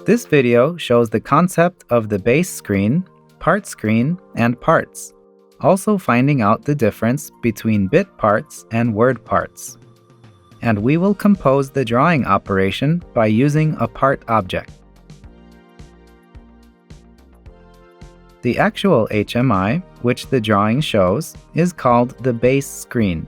This video shows the concept of the base screen, part screen, and parts, also finding out the difference between bit parts and word parts. And we will compose the drawing operation by using a part object. The actual HMI, which the drawing shows, is called the base screen.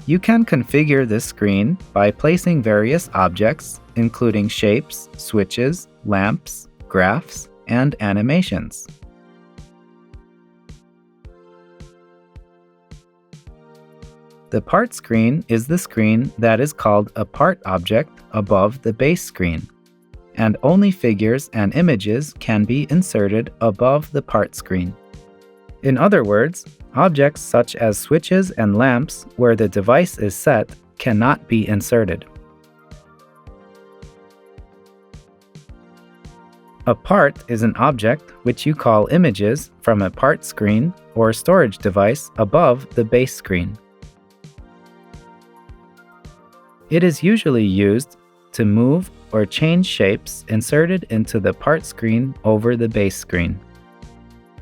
You can configure this screen by placing various objects, including shapes, switches, lamps, graphs, and animations. The part screen is the screen that is called a part object above the base screen, and only figures and images can be inserted above the part screen. In other words, objects such as switches and lamps where the device is set cannot be inserted. A part is an object which you call images from a part screen or storage device above the base screen. It is usually used to move or change shapes inserted into the part screen over the base screen.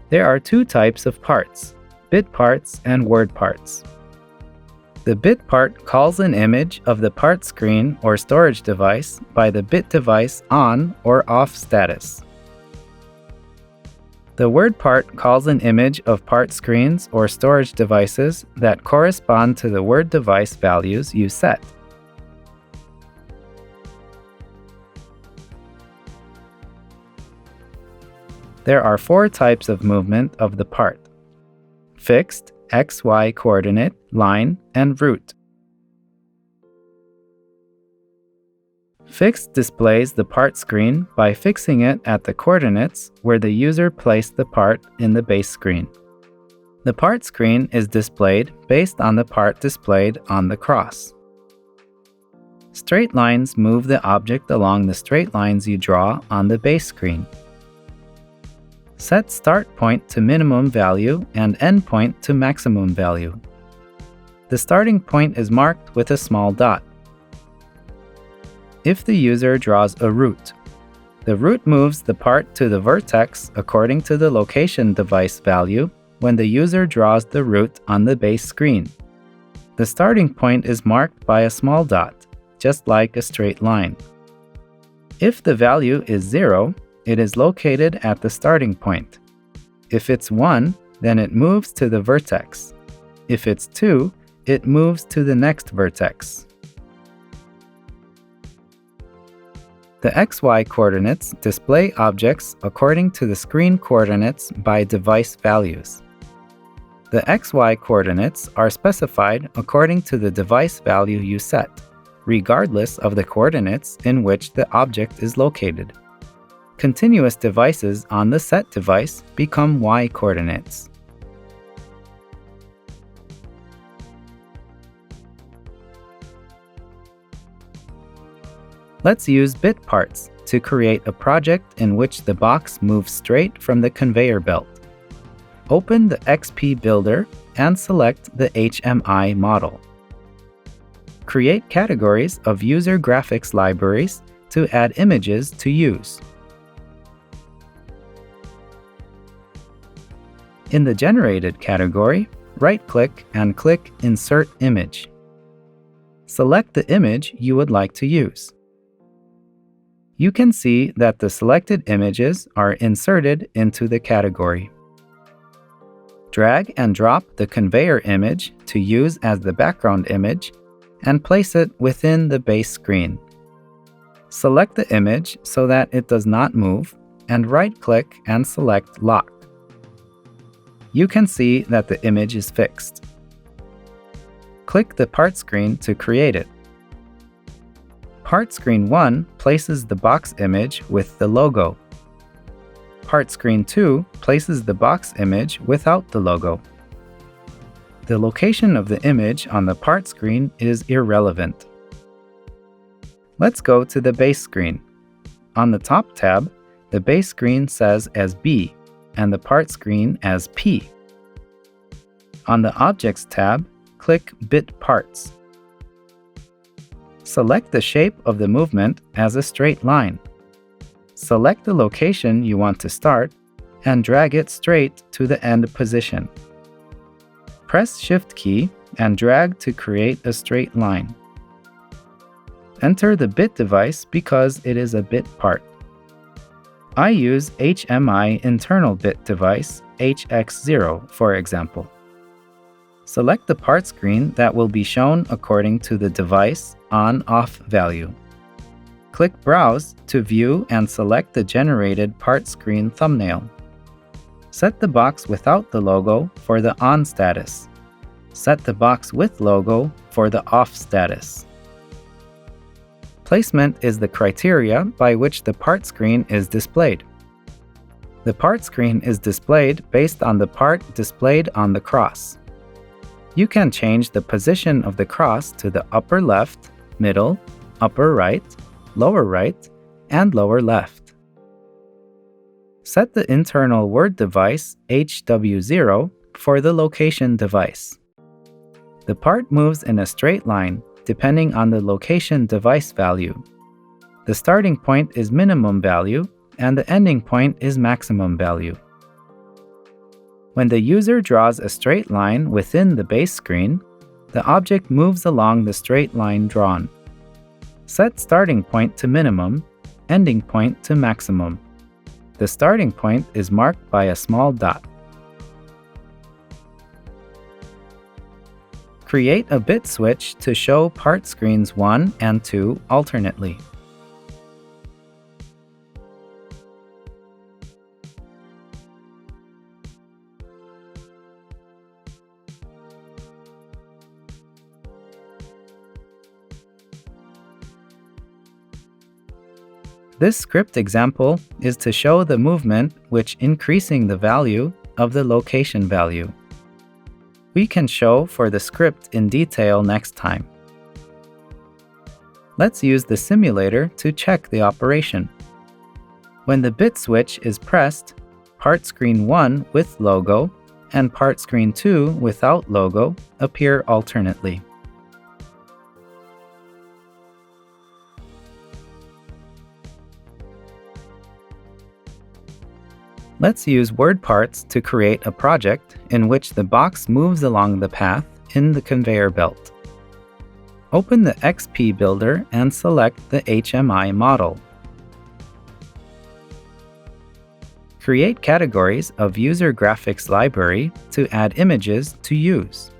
There are two types of parts, bit parts and word parts. The bit part calls an image of the part screen or storage device by the bit device on or off status. The word part calls an image of part screens or storage devices that correspond to the word device values you set. There are four types of movement of the part: fixed, XY coordinate, line, and root. Fixed displays the part screen by fixing it at the coordinates where the user placed the part in the base screen. The part screen is displayed based on the part displayed on the cross. Straight lines move the object along the straight lines you draw on the base screen. Set start point to minimum value and end point to maximum value. The starting point is marked with a small dot. If the user draws a root, the root moves the part to the vertex according to the location device value when the user draws the root on the base screen. The starting point is marked by a small dot, just like a straight line. If the value is 0, it is located at the starting point. If it's 1, then it moves to the vertex. If it's 2, it moves to the next vertex. The XY coordinates display objects according to the screen coordinates by device values. The XY coordinates are specified according to the device value you set, regardless of the coordinates in which the object is located. Continuous devices on the set device become Y coordinates. Let's use bit parts to create a project in which the box moves straight from the conveyor belt. Open the XP Builder and select the HMI model. Create categories of user graphics libraries to add images to use. In the Generated category, right-click and click Insert Image. Select the image you would like to use. You can see that the selected images are inserted into the category. Drag and drop the conveyor image to use as the background image and place it within the base screen. Select the image so that it does not move and right-click and select Lock. You can see that the image is fixed. Click the part screen to create it. Part screen 1 places the box image with the logo. Part screen 2 places the box image without the logo. The location of the image on the part screen is irrelevant. Let's go to the base screen. On the top tab, the base screen says as B, and the part screen as P. On the Objects tab, click Bit Parts. Select the shape of the movement as a straight line. Select the location you want to start and drag it straight to the end position. Press Shift key and drag to create a straight line. Enter the bit device because it is a bit part. I use HMI internal bit device HX0 for example. Select the part screen that will be shown according to the device on/off value. Click Browse to view and select the generated part screen thumbnail. Set the box without the logo for the on status. Set the box with logo for the off status. Placement is the criteria by which the part screen is displayed. The part screen is displayed based on the part displayed on the cross. You can change the position of the cross to the upper left, middle, upper right, and lower left. Set the internal word device HW0 for the location device. The part moves in a straight line depending on the location device value. The starting point is minimum value and the ending point is maximum value. When the user draws a straight line within the base screen, the object moves along the straight line drawn. Set starting point to minimum, ending point to maximum. The starting point is marked by a small dot. Create a bit switch to show part screens 1 and 2 alternately. This script example is to show the movement which increasing the value of the location value. We can show for the script in detail next time. Let's use the simulator to check the operation. When the bit switch is pressed, part screen 1 with logo and part screen 2 without logo appear alternately. Let's use word parts to create a project in which the box moves along the path in the conveyor belt. Open the XP Builder and select the HMI model. Create categories of User Graphics Library to add images to use.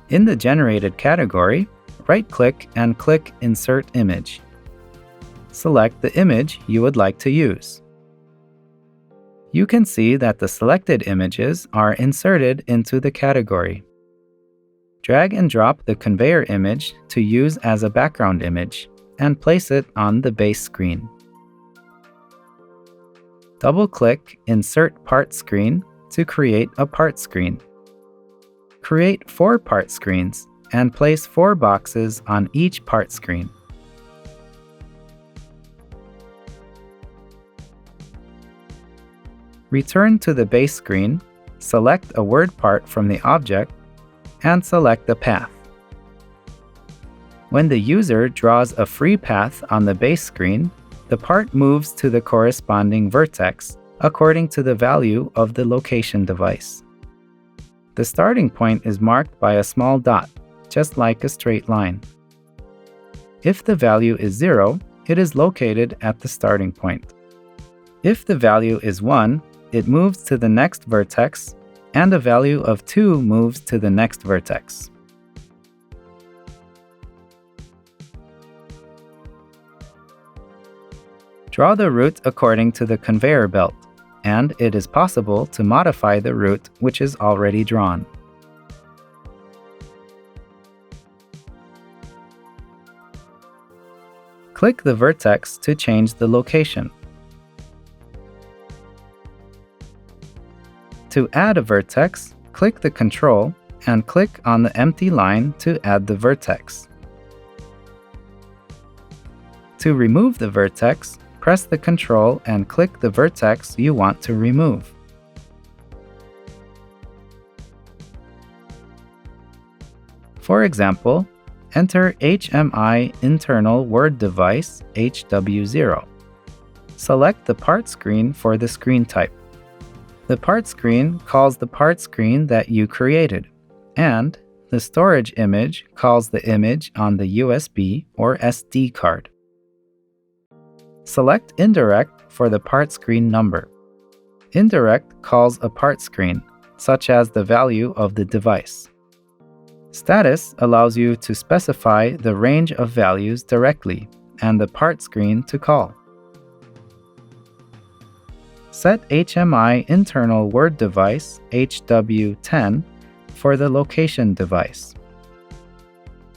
In the generated category, right-click and click Insert Image. Select the image you would like to use. You can see that the selected images are inserted into the category. Drag and drop the conveyor image to use as a background image and place it on the base screen. Double-click Insert Part Screen to create a part screen. Create 4 part screens and place 4 boxes on each part screen. Return to the base screen, select a word part from the object, and select the path. When the user draws a free path on the base screen, the part moves to the corresponding vertex according to the value of the location device. The starting point is marked by a small dot, just like a straight line. If the value is 0, it is located at the starting point. If the value is 1, it moves to the next vertex, and a value of 2 moves to the next vertex. Draw the route according to the conveyor belt, and it is possible to modify the route which is already drawn. Click the vertex to change the location. To add a vertex, click the control and click on the empty line to add the vertex. To remove the vertex, press the control and click the vertex you want to remove. For example, enter HMI internal word device HW0. Select the part screen for the screen type. The part screen calls the part screen that you created, and the storage image calls the image on the USB or SD card. Select Indirect for the part screen number. Indirect calls a part screen, such as the value of the device. Status allows you to specify the range of values directly and the part screen to call. Set HMI internal word device HW10 for the location device.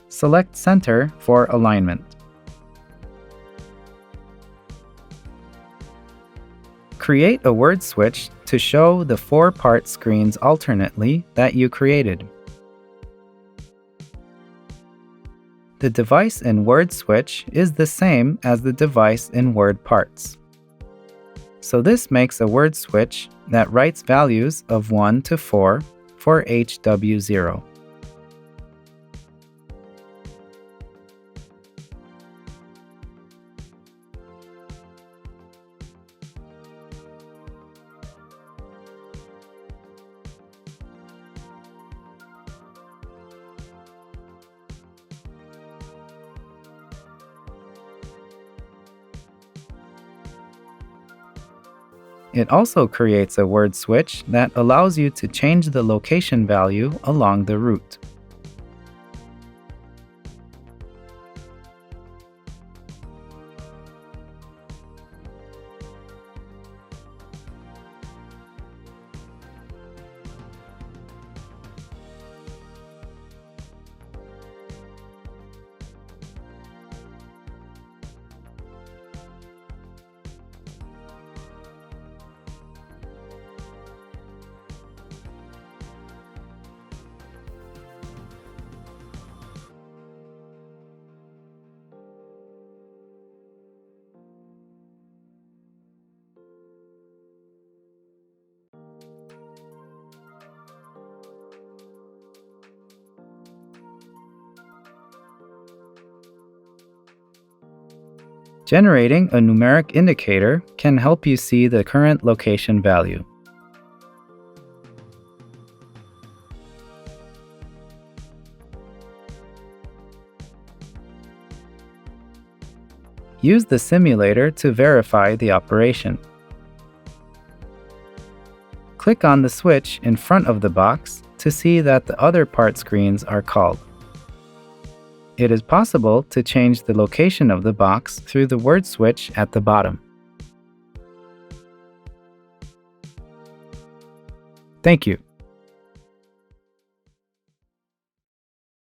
Select Center for alignment. Create a word switch to show the 4 part screens alternately that you created. The device in word switch is the same as the device in word parts. So this makes a word switch that writes values of 1 to 4 for HW0. It also creates a word switch that allows you to change the location value along the route. Generating a numeric indicator can help you see the current location value. Use the simulator to verify the operation. Click on the switch in front of the box to see that the other part screens are called. It is possible to change the location of the box through the word switch at the bottom. Thank you.